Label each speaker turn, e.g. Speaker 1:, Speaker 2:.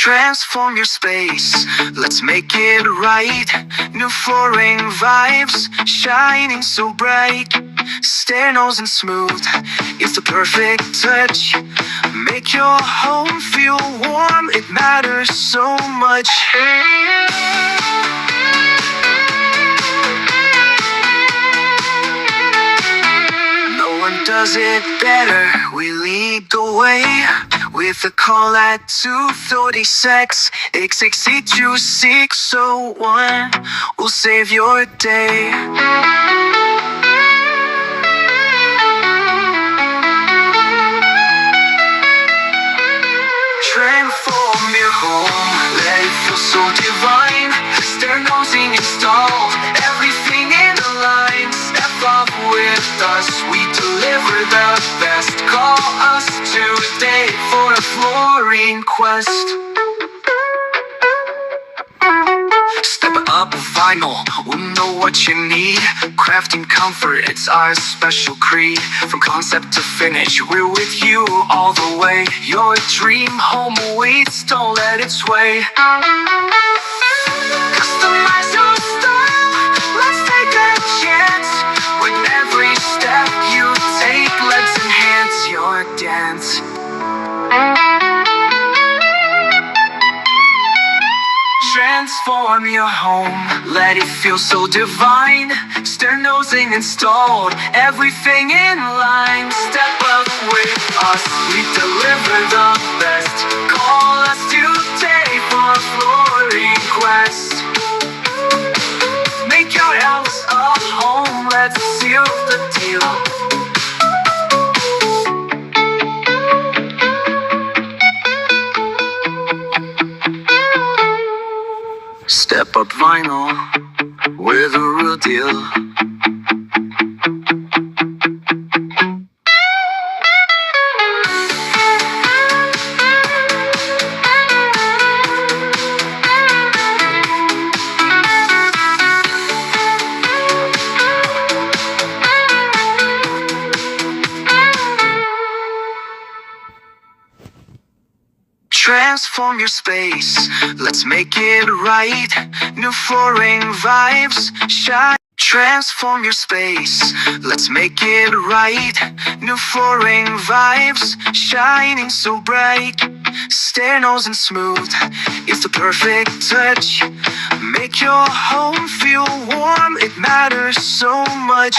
Speaker 1: Transform your space, let's make it right. New flooring vibes, shining so bright. Stair nose and smooth, it's the perfect touch. Make your home feel warm, it matters so much. No one does it better, we lead the way. With a call at 236 601, we'll save your day. Transform your home, let it feel so divine. Stair nosing installed, everything in a line. Step up with us, we deliver the best. Call us today for a flooring quest. Step up vinyl, we'll know what you need. Crafting comfort, it's our special creed. From concept to finish, we're with you all the way. Your dream home awaits, don't let it sway. Customize your style, let's take a chance. With every step you take, let's enhance your dance. Transform your home, let it feel so divine. Stair nosing installed, everything in line. Step up with us, we deliver the best. Call us today for a flooring quest. Make your house a home, let's seal the deal. Step up vinyl, we're the real deal. Transform your space, let's make it right. New flooring vibes, shine. Transform your space, let's make it right. New flooring vibes, shining so bright. Stair nose and smooth, it's the perfect touch. Make your home feel warm, it matters so much.